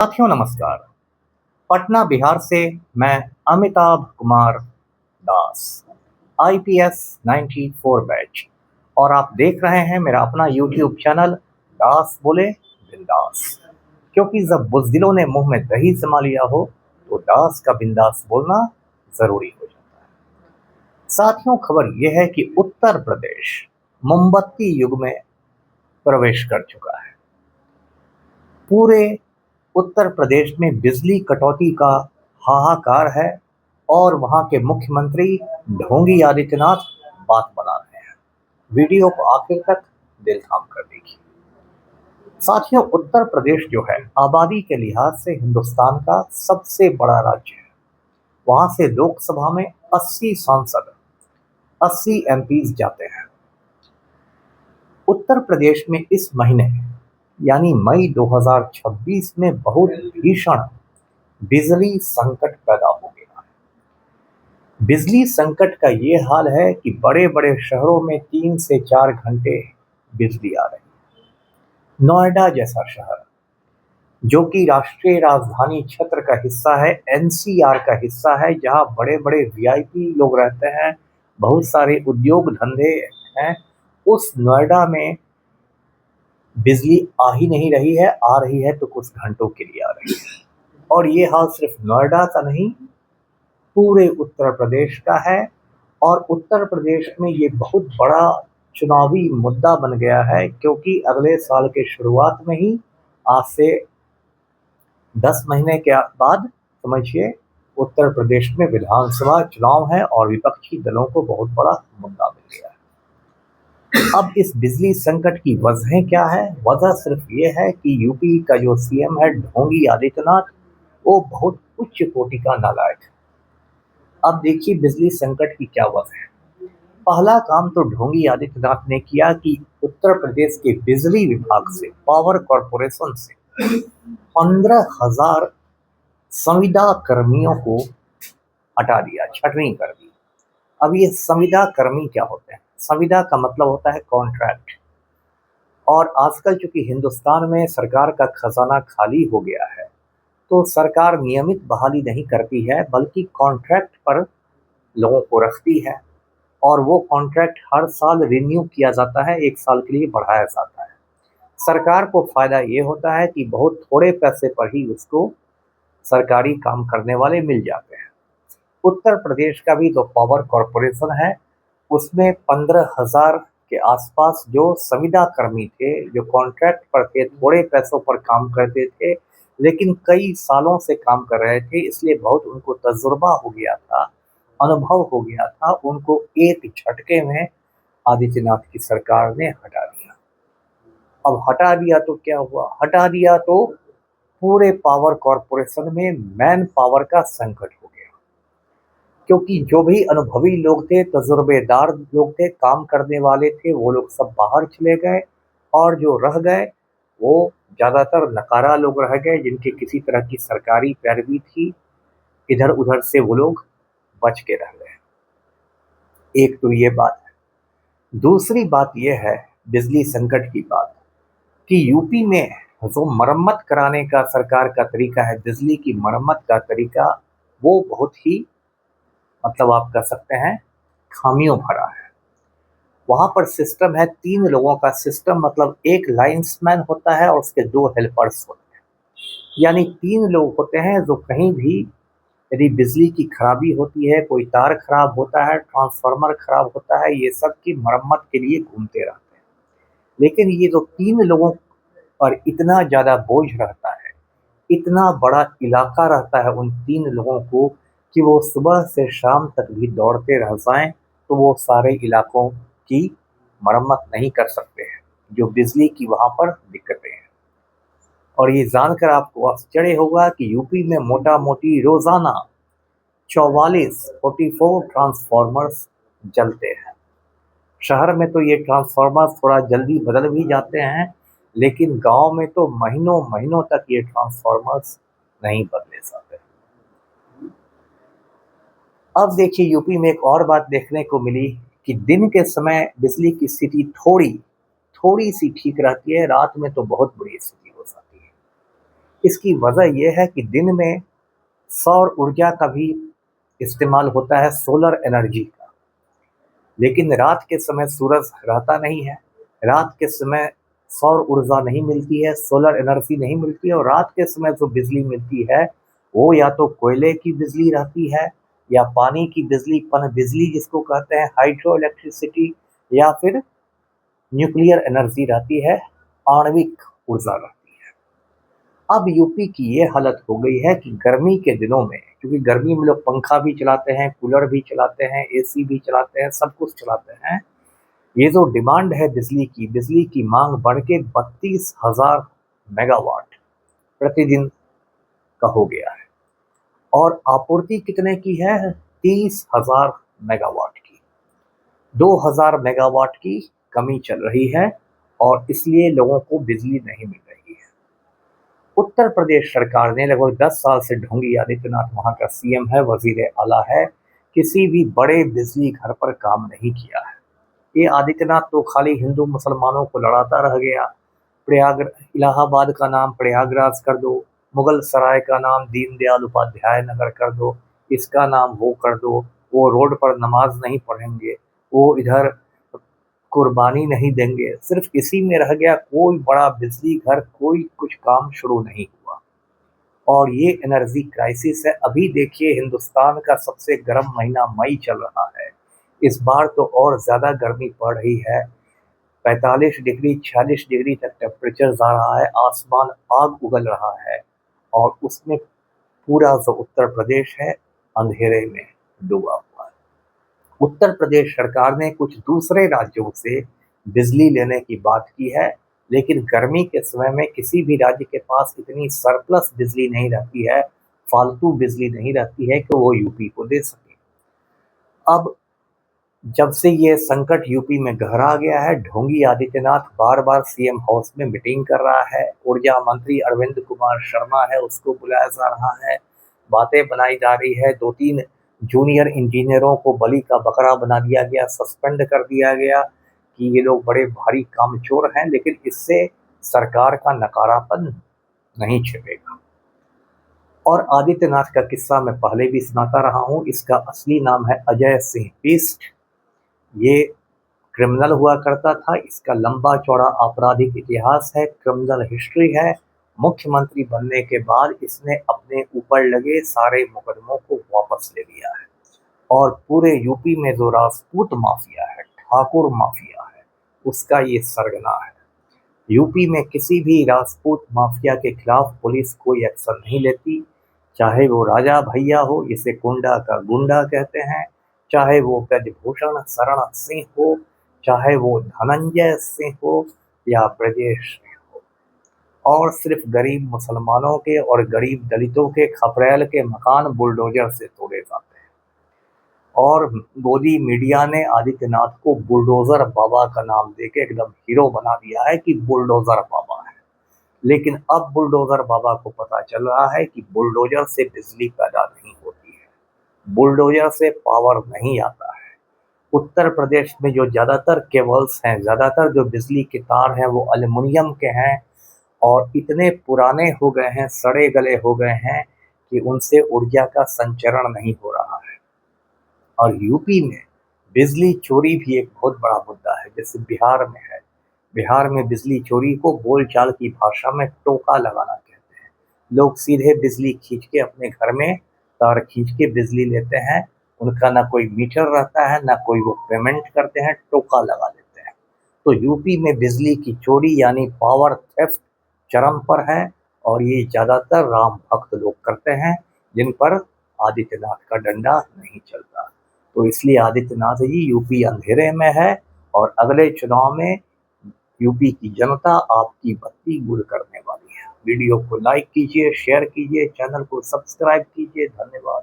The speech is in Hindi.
साथियों नमस्कार। पटना बिहार से मैं अमिताभ कुमार दास, आईपीएस 94 बैच, और आप देख रहे हैं मेरा अपना यूट्यूब चैनल दास बोले बिंदास। क्योंकि जब बुज़दिलों ने मुंह में दही जमा लिया हो तो दास का बिंदास बोलना जरूरी हो जाता है। साथियों, खबर यह है कि उत्तर प्रदेश मोमबत्ती युग में प्रवेश कर चुका है। पूरे उत्तर प्रदेश में बिजली कटौती का हाहाकार है और वहां के मुख्यमंत्री ढोंगी आदित्यनाथ बात बना रहे हैं। वीडियो को आखिर तक दिल थाम कर देखिए। साथियों, उत्तर प्रदेश जो है आबादी के लिहाज से हिंदुस्तान का सबसे बड़ा राज्य है। वहां से लोकसभा में 80 सांसद, 80 एमपीज जाते हैं। उत्तर प्रदेश में इस महीने यानी मई 2026 में बहुत भीषण बिजली संकट पैदा हो गया है। बिजली संकट का ये हाल है कि बड़े बड़े शहरों में 3 से 4 घंटे बिजली आ रही है। नोएडा जैसा शहर, जो कि राष्ट्रीय राजधानी क्षेत्र का हिस्सा है, एनसीआर का हिस्सा है, जहां बड़े बड़े वीआईपी लोग रहते हैं, बहुत सारे उद्योग धंधे हैं, उस नोएडा में बिजली आ ही नहीं रही है। आ रही है तो कुछ घंटों के लिए आ रही है। और ये हाल सिर्फ नोएडा का नहीं, पूरे उत्तर प्रदेश का है। और उत्तर प्रदेश में ये बहुत बड़ा चुनावी मुद्दा बन गया है, क्योंकि अगले साल के शुरुआत में ही, आज से 10 महीने के बाद समझिए, उत्तर प्रदेश में विधानसभा चुनाव है और विपक्षी दलों को बहुत बड़ा मुद्दा मिल गया है। अब इस बिजली संकट की वजह क्या है? वजह सिर्फ ये है कि यूपी का जो सीएम है ढोंगी आदित्यनाथ, वो बहुत उच्च कोटि का नालायक है। अब देखिए बिजली संकट की क्या वजह है। पहला काम तो ढोंगी आदित्यनाथ ने किया कि उत्तर प्रदेश के बिजली विभाग से, पावर कॉरपोरेशन से 15,000 संविदा कर्मियों को हटा दिया, छटनी कर दी। अब ये संविदा कर्मी क्या होते हैं? संविदा का मतलब होता है कॉन्ट्रैक्ट। और आजकल चूंकि हिंदुस्तान में सरकार का खजाना खाली हो गया है, तो सरकार नियमित बहाली नहीं करती है, बल्कि कॉन्ट्रैक्ट पर लोगों को रखती है। और वो कॉन्ट्रैक्ट हर साल रिन्यू किया जाता है, 1 साल के लिए बढ़ाया जाता है। सरकार को फायदा ये होता है कि बहुत थोड़े पैसे पर ही उसको सरकारी काम करने वाले मिल जाते हैं। उत्तर प्रदेश का भी जो पावर कॉरपोरेशन है, उसमें 15,000 के आसपास जो संविदा कर्मी थे, जो कॉन्ट्रैक्ट पर थे, थोड़े पैसों पर काम करते थे, लेकिन कई सालों से काम कर रहे थे, इसलिए बहुत उनको तजुर्बा हो गया था, अनुभव हो गया था। उनको एक झटके में आदित्यनाथ की सरकार ने हटा दिया। अब हटा दिया तो क्या हुआ? हटा दिया तो पूरे पावर कॉरपोरेशन में मैन पावर का संकट हो गया, क्योंकि जो भी अनुभवी लोग थे, तजुर्बेदार लोग थे, काम करने वाले थे, वो लोग सब बाहर चले गए। और जो रह गए वो ज़्यादातर नकारा लोग रह गए, जिनके किसी तरह की सरकारी पैरवी थी। इधर उधर से वो लोग बच के रह गए। एक तो ये बात है। दूसरी बात यह है बिजली संकट की बात, कि यूपी में जो मरम्मत कराने का सरकार का तरीका है, बिजली की मरम्मत का तरीका, वो बहुत ही, मतलब आप कह सकते हैं, खामियों भरा है। वहां पर सिस्टम है 3 लोगों का सिस्टम, मतलब एक लाइन्समैन होता है और उसके 2 हेल्पर्स होते हैं। यानी 3 लोग होते हैं जो कहीं भी यदि बिजली की खराबी होती है, कोई तार खराब होता है, ट्रांसफार्मर खराब होता है, ये सब की मरम्मत के लिए घूमते रहते हैं। लेकिन ये जो 3 लोगों पर इतना ज़्यादा बोझ रहता है, इतना बड़ा इलाका रहता है उन 3 लोगों को, कि वो सुबह से शाम तक भी दौड़ते रह जाएं तो वो सारे इलाकों की मरम्मत नहीं कर सकते हैं, जो बिजली की वहाँ पर दिक्कतें हैं। और ये जानकर आपको आश्चर्य होगा कि यूपी में मोटा मोटी रोजाना 44 ट्रांसफार्मर्स जलते हैं। शहर में तो ये ट्रांसफार्मर थोड़ा जल्दी बदल भी जाते हैं, लेकिन गांव में तो महीनों महीनों तक ये ट्रांसफार्मर्स नहीं बदले जाते। अब देखिए यूपी में एक और बात देखने को मिली कि दिन के समय बिजली की स्थिति थोड़ी थोड़ी सी ठीक रहती है, रात में तो बहुत बुरी स्थिति हो जाती है। इसकी वजह यह है कि दिन में सौर ऊर्जा का भी इस्तेमाल होता है, सोलर एनर्जी का, लेकिन रात के समय सूरज रहता नहीं है। रात के समय सौर ऊर्जा नहीं मिलती है, सोलर एनर्जी नहीं मिलती है, और रात के समय जो बिजली मिलती है वो या तो कोयले की बिजली रहती है, या पानी की बिजली, पन बिजली जिसको कहते हैं, हाइड्रो इलेक्ट्रिसिटी, या फिर न्यूक्लियर एनर्जी रहती है, आणविक ऊर्जा रहती है। अब यूपी की ये हालत हो गई है कि गर्मी के दिनों में, क्योंकि गर्मी में लोग पंखा भी चलाते हैं, कूलर भी चलाते हैं, एसी भी चलाते हैं, सब कुछ चलाते हैं, ये जो डिमांड है बिजली की मांग बढ़ के 32,000 मेगावाट प्रतिदिन का हो गया है, और आपूर्ति कितने की है? 30,000 मेगावाट की। 2,000 मेगावाट की कमी चल रही है, और इसलिए लोगों को बिजली नहीं मिल रही है। उत्तर प्रदेश सरकार ने लगभग 10 साल से, ढोंगी आदित्यनाथ वहाँ का सीएम है, वजीर आला है, किसी भी बड़े बिजली घर पर काम नहीं किया है। ये आदित्यनाथ तो खाली हिंदू मुसलमानों को लड़ाता रह गया। प्रयाग इलाहाबाद का नाम प्रयागराज कर दो, मुगल सराय का नाम दीनदयाल उपाध्याय नगर कर दो, इसका नाम वो कर दो, वो रोड पर नमाज नहीं पढ़ेंगे, वो इधर कुर्बानी नहीं देंगे, सिर्फ इसी में रह गया। कोई बड़ा बिजली घर, कोई कुछ काम शुरू नहीं हुआ, और ये एनर्जी क्राइसिस है। अभी देखिए, हिंदुस्तान का सबसे गर्म महीना मई चल रहा है, इस बार तो और ज़्यादा गर्मी पड़ रही है। 45 डिग्री 46 डिग्री तक टेम्परेचर जा रहा है, आसमान आग उगल रहा है, और उसमें पूरा जो उत्तर प्रदेश है अंधेरे में डूबा हुआ है। उत्तर प्रदेश सरकार ने कुछ दूसरे राज्यों से बिजली लेने की बात की है, लेकिन गर्मी के समय में किसी भी राज्य के पास इतनी सरप्लस बिजली नहीं रहती है, फालतू बिजली नहीं रहती है कि वो यूपी को दे सके। अब जब से ये संकट यूपी में गहरा गया है, ढोंगी आदित्यनाथ बार बार सीएम हाउस में मीटिंग कर रहा है, ऊर्जा मंत्री अरविंद कुमार शर्मा है, उसको बुलाया जा रहा है, बातें बनाई जा रही है। 2-3 जूनियर इंजीनियरों को बलि का बकरा बना दिया गया, सस्पेंड कर दिया गया कि ये लोग बड़े भारी कामचोर हैं, लेकिन इससे सरकार का नकारापन नहीं छिपेगा। और आदित्यनाथ का किस्सा मैं पहले भी सुनाता रहा हूँ, इसका असली नाम है अजय सिंह बिष्ट। ये क्रिमिनल हुआ करता था, इसका लंबा चौड़ा आपराधिक इतिहास है, क्रिमिनल हिस्ट्री है। मुख्यमंत्री बनने के बाद इसने अपने ऊपर लगे सारे मुकदमों को वापस ले लिया है, और पूरे यूपी में जो राजपूत माफिया है, ठाकुर माफिया है, उसका ये सरगना है। यूपी में किसी भी राजपूत माफिया के खिलाफ पुलिस कोई एक्शन नहीं लेती, चाहे वो राजा भैया हो, जिसे कुंडा का गुंडा कहते हैं, चाहे वो ब्रजभूषण शरण सिंह हो, चाहे वो धनंजय सिंह हो, या ब्रजेश सिंह हो, और सिर्फ गरीब मुसलमानों के और गरीब दलितों के खपरेल के मकान बुलडोजर से तोड़े जाते हैं। और मोदी मीडिया ने आदित्यनाथ को बुलडोजर बाबा का नाम देके एकदम हीरो बना दिया है कि बुलडोजर बाबा है। लेकिन अब बुलडोजर बाबा को पता चल रहा है कि बुलडोजर से बिजली पैदा नहीं होती है, बुलडोजर से पावर नहीं आता है। उत्तर प्रदेश में जो ज़्यादातर केबल्स हैं, ज़्यादातर जो बिजली के तार हैं, वो एल्युमिनियम के हैं, और इतने पुराने हो गए हैं, सड़े गले हो गए हैं कि उनसे ऊर्जा का संचरण नहीं हो रहा है। और यूपी में बिजली चोरी भी एक बहुत बड़ा मुद्दा है, जैसे बिहार में है। बिहार में बिजली चोरी को बोलचाल की भाषा में टोका लगाना कहते हैं। लोग सीधे बिजली खींच के अपने घर में तार खींच के बिजली लेते हैं, उनका ना कोई मीटर रहता है, ना कोई वो पेमेंट करते हैं, टोका लगा देते हैं। तो यूपी में बिजली की चोरी यानी पावर थेफ्ट चरम पर है, और ये ज़्यादातर राम भक्त लोग करते हैं, जिन पर आदित्यनाथ का डंडा नहीं चलता। तो इसलिए आदित्यनाथ जी यूपी अंधेरे में है, और अगले चुनाव में यूपी की जनता आपकी बत्ती गुल करने वाली है। वीडियो को लाइक कीजिए, शेयर कीजिए, चैनल को सब्सक्राइब कीजिए। धन्यवाद।